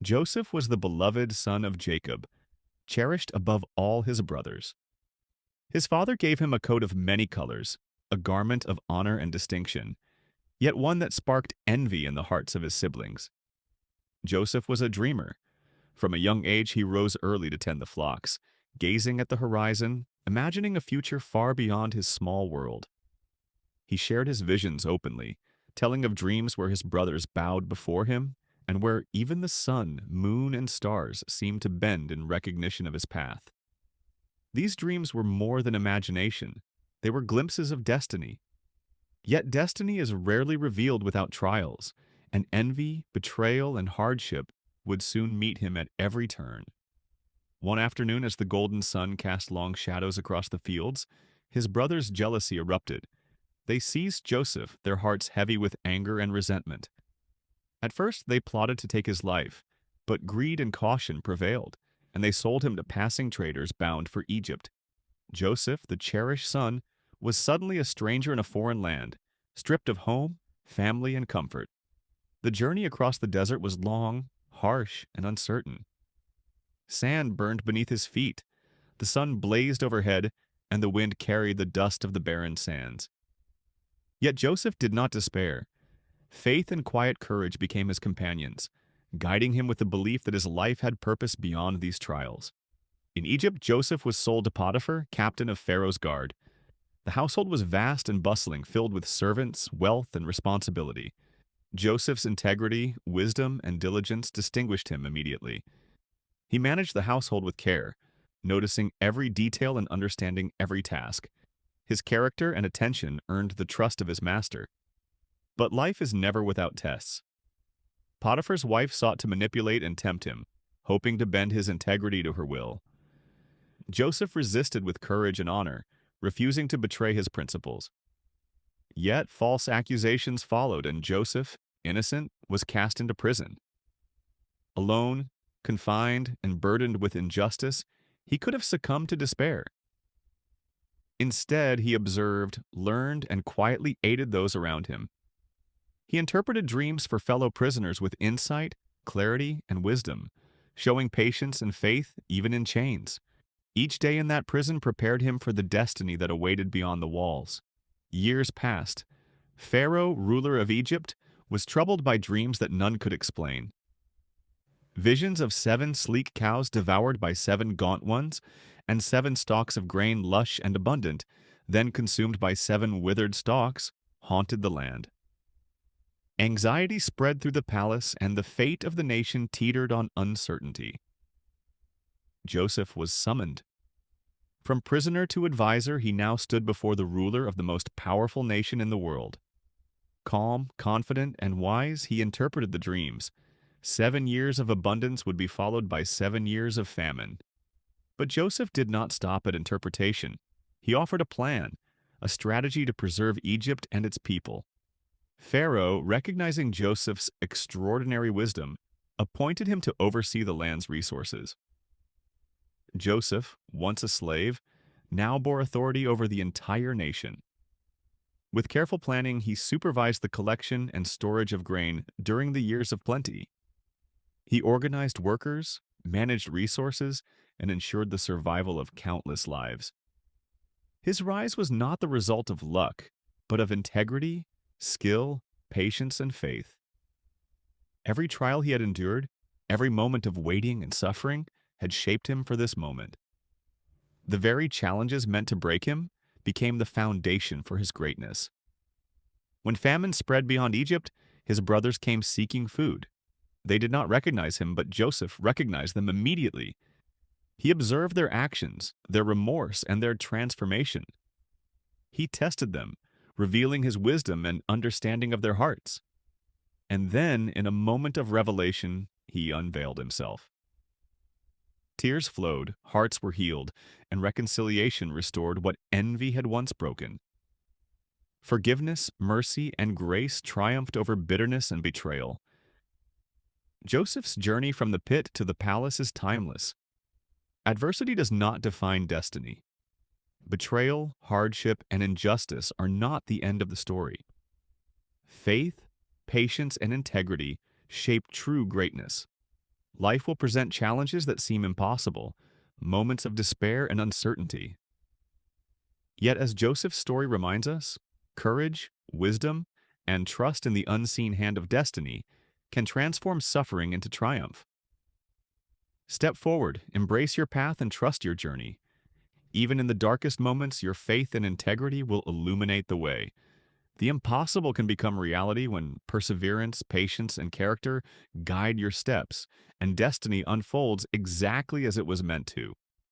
Joseph was the beloved son of Jacob, cherished above all his brothers. His father gave him a coat of many colors, a garment of honor and distinction, yet one that sparked envy in the hearts of his siblings. Joseph was a dreamer. From a young age, he rose early to tend the flocks, gazing at the horizon, imagining a future far beyond his small world. He shared his visions openly, telling of dreams where his brothers bowed before him and where even the sun, moon, and stars seemed to bend in recognition of his path. These dreams were more than imagination. They were glimpses of destiny. Yet destiny is rarely revealed without trials, and envy, betrayal, and hardship would soon meet him at every turn. One afternoon, as the golden sun cast long shadows across the fields, his brothers' jealousy erupted. They seized Joseph, their hearts heavy with anger and resentment. At first, they plotted to take his life, but greed and caution prevailed, and they sold him to passing traders bound for Egypt. Joseph, the cherished son, was suddenly a stranger in a foreign land, stripped of home, family, and comfort. The journey across the desert was long, harsh, and uncertain. Sand burned beneath his feet, the sun blazed overhead, and the wind carried the dust of the barren sands. Yet Joseph did not despair. Faith and quiet courage became his companions, guiding him with the belief that his life had purpose beyond these trials. In Egypt, Joseph was sold to Potiphar, captain of Pharaoh's guard. The household was vast and bustling, filled with servants, wealth, and responsibility. Joseph's integrity, wisdom, and diligence distinguished him immediately. He managed the household with care, noticing every detail and understanding every task. His character and attention earned the trust of his master. But life is never without tests. Potiphar's wife sought to manipulate and tempt him, hoping to bend his integrity to her will. Joseph resisted with courage and honor, refusing to betray his principles. Yet false accusations followed, and Joseph, innocent, was cast into prison. Alone, confined, and burdened with injustice, he could have succumbed to despair. Instead, he observed, learned, and quietly aided those around him. He interpreted dreams for fellow prisoners with insight, clarity, and wisdom, showing patience and faith even in chains. Each day in that prison prepared him for the destiny that awaited beyond the walls. Years passed. Pharaoh, ruler of Egypt, was troubled by dreams that none could explain. Visions of 7 sleek cows devoured by 7 gaunt ones, and 7 stalks of grain lush and abundant, then consumed by 7 withered stalks, haunted the land. Anxiety spread through the palace, and the fate of the nation teetered on uncertainty. Joseph was summoned. From prisoner to advisor, he now stood before the ruler of the most powerful nation in the world. Calm, confident, and wise, he interpreted the dreams. 7 years of abundance would be followed by 7 years of famine. But Joseph did not stop at interpretation. He offered a plan, a strategy to preserve Egypt and its people. Pharaoh, recognizing Joseph's extraordinary wisdom, appointed him to oversee the land's resources. Joseph, once a slave, now bore authority over the entire nation. With careful planning, he supervised the collection and storage of grain during the years of plenty. He organized workers, managed resources, and ensured the survival of countless lives. His rise was not the result of luck, but of integrity, skill, patience, and faith. Every trial he had endured, every moment of waiting and suffering, had shaped him for this moment. The very challenges meant to break him became the foundation for his greatness. When famine spread beyond Egypt, his brothers came seeking food. They did not recognize him, but Joseph recognized them immediately. He observed their actions, their remorse, and their transformation. He tested them, revealing his wisdom and understanding of their hearts. And then, in a moment of revelation, he unveiled himself. Tears flowed, hearts were healed, and reconciliation restored what envy had once broken. Forgiveness, mercy, and grace triumphed over bitterness and betrayal. Joseph's journey from the pit to the palace is timeless. Adversity does not define destiny. Betrayal, hardship, and injustice are not the end of the story. Faith, patience, and integrity shape true greatness. Life will present challenges that seem impossible, moments of despair and uncertainty. Yet, as Joseph's story reminds us, courage, wisdom, and trust in the unseen hand of destiny can transform suffering into triumph. Step forward, embrace your path, and trust your journey. Even in the darkest moments, your faith and integrity will illuminate the way. The impossible can become reality when perseverance, patience, and character guide your steps, and destiny unfolds exactly as it was meant to.